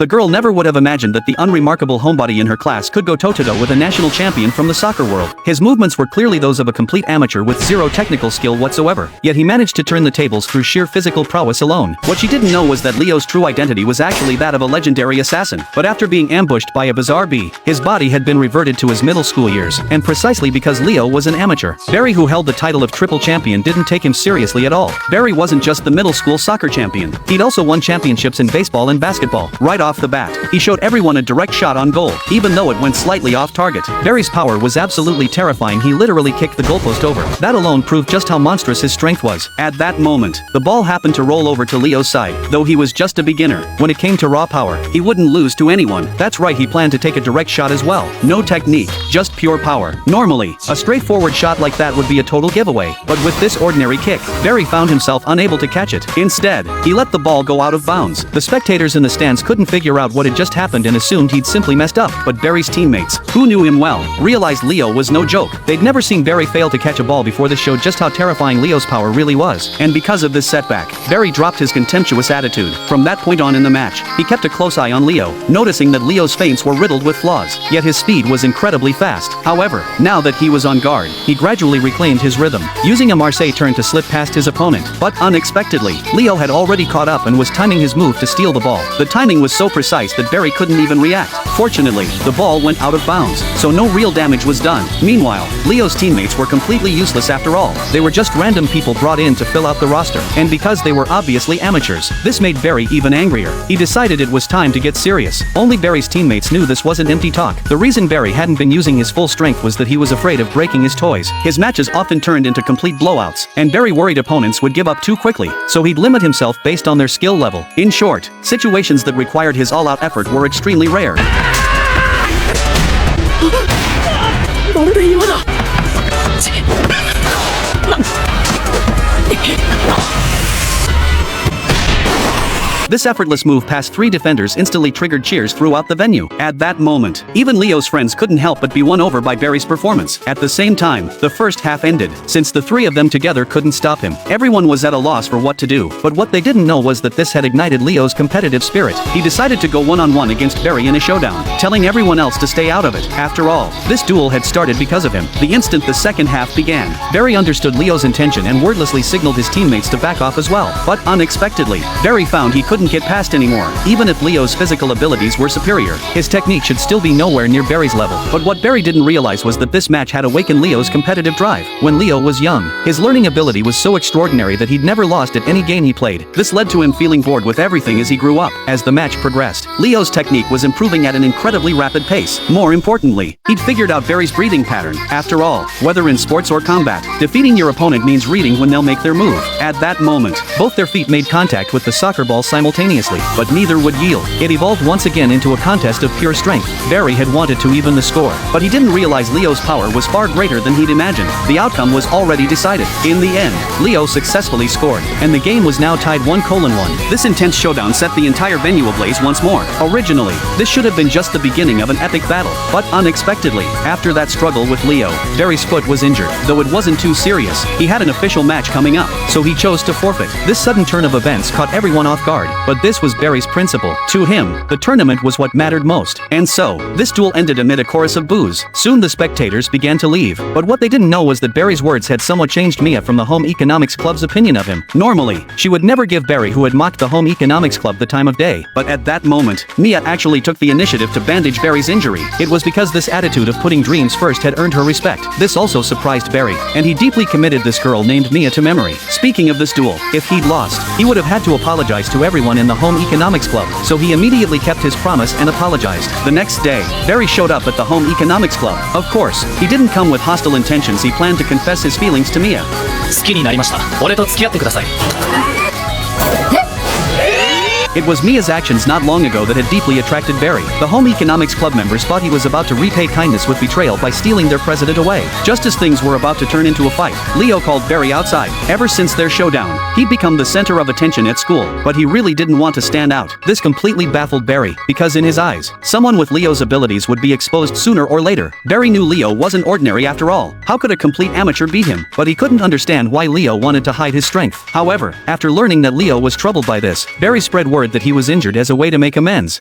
The girl never would have imagined that the unremarkable homebody in her class could go toe-to-toe with a national champion from the soccer world. His movements were clearly those of a complete amateur with zero technical skill whatsoever, yet he managed to turn the tables through sheer physical prowess alone. What she didn't know was that Leo's true identity was actually that of a legendary assassin. But after being ambushed by a bizarre bee, his body had been reverted to his middle school years, and precisely because Leo was an amateur. Barry, who held the title of triple champion, didn't take him seriously at all. Barry wasn't just the middle school soccer champion. He'd also won championships in baseball and basketball. Right off the bat, he showed everyone a direct shot on goal, even though it went slightly off target. Barry's power was absolutely terrifying. He literally kicked the goalpost over. That alone proved just how monstrous his strength was. At that moment, the ball happened to roll over to Leo's side. Though he was just a beginner, when it came to raw power, he wouldn't lose to anyone. That's right, he planned to take a direct shot as well. No technique, just pure power. Normally, a straightforward shot like that would be a total giveaway, but with this ordinary kick, Barry found himself unable to catch it. Instead, he let the ball go out of bounds. The spectators in the stands couldn't figure out what had just happened and assumed he'd simply messed up, but Barry's teammates, who knew him well, realized Leo was no joke. They'd never seen Barry fail to catch a ball before. This showed just how terrifying Leo's power really was. And because of this setback, Barry dropped his contemptuous attitude. From that point on in the match, he kept a close eye on Leo, noticing that Leo's feints were riddled with flaws, yet his speed was incredibly fast. However, now that he was on guard, he gradually reclaimed his rhythm, using a Marseille turn to slip past his opponent. But unexpectedly, Leo had already caught up and was timing his move to steal the ball. The timing was so precise that Barry couldn't even react. Fortunately, the ball went out of bounds, so no real damage was done. Meanwhile, Leo's teammates were completely useless after all. They were just random people brought in to fill out the roster, and because they were obviously amateurs, this made Barry even angrier. He decided it was time to get serious. Only Barry's teammates knew this wasn't empty talk. The reason Barry hadn't been using his full strength was that he was afraid of breaking his toys. His matches often turned into complete blowouts, and Barry worried opponents would give up too quickly, so he'd limit himself based on their skill level. In short, situations that required his all-out effort were extremely rare. This effortless move past three defenders instantly triggered cheers throughout the venue. At that moment, even Leo's friends couldn't help but be won over by Barry's performance. At the same time, the first half ended, since the three of them together couldn't stop him. Everyone was at a loss for what to do, but what they didn't know was that this had ignited Leo's competitive spirit. He decided to go one-on-one against Barry in a showdown, telling everyone else to stay out of it. After all, this duel had started because of him. The instant the second half began, Barry understood Leo's intention and wordlessly signaled his teammates to back off as well. But unexpectedly, Barry found he couldn't get past anymore. Even if Leo's physical abilities were superior, his technique should still be nowhere near Barry's level. But what Barry didn't realize was that this match had awakened Leo's competitive drive. When Leo was young, his learning ability was so extraordinary that he'd never lost at any game he played. This led to him feeling bored with everything as he grew up. As the match progressed, Leo's technique was improving at an incredibly rapid pace. More importantly, he'd figured out Barry's breathing pattern. After all, whether in sports or combat, defeating your opponent means reading when they'll make their move. At that moment, both their feet made contact with the soccer ball simultaneously, but neither would yield. It evolved once again into a contest of pure strength. Barry had wanted to even the score, but he didn't realize Leo's power was far greater than he'd imagined. The outcome was already decided. In the end, Leo successfully scored, and the game was now tied 1-1. This intense showdown set the entire venue ablaze once more. Originally, this should have been just the beginning of an epic battle, but unexpectedly, after that struggle with Leo, Barry's foot was injured. Though it wasn't too serious, he had an official match coming up, so he chose to forfeit. This sudden turn of events caught everyone off guard, but this was Barry's principle. To him, the tournament was what mattered most. And so, this duel ended amid a chorus of boos. Soon the spectators began to leave, but what they didn't know was that Barry's words had somewhat changed Mia from the Home Economics Club's opinion of him. Normally, she would never give Barry, who had mocked the Home Economics Club, the time of day, but at that moment, Mia actually took the initiative to bandage Barry's injury. It was because this attitude of putting dreams first had earned her respect. This also surprised Barry, and he deeply committed this girl named Mia to memory. Speaking of this duel, if he'd lost, he would have had to apologize to everyone in the Home Economics Club, so he immediately kept his promise and apologized. The next day, Barry showed up at the Home Economics Club. Of course, he didn't come with hostile intentions. He planned to confess his feelings to Mia. 好きになりました。俺と付き合ってください。It was Mia's actions not long ago that had deeply attracted Barry. The Home Economics Club members thought he was about to repay kindness with betrayal by stealing their president away. Just as things were about to turn into a fight, Leo called Barry outside. Ever since their showdown, he'd become the center of attention at school, but he really didn't want to stand out. This completely baffled Barry, because in his eyes, someone with Leo's abilities would be exposed sooner or later. Barry knew Leo wasn't ordinary after all. How could a complete amateur beat him? But he couldn't understand why Leo wanted to hide his strength. However, after learning that Leo was troubled by this, Barry spread word that he was injured as a way to make amends.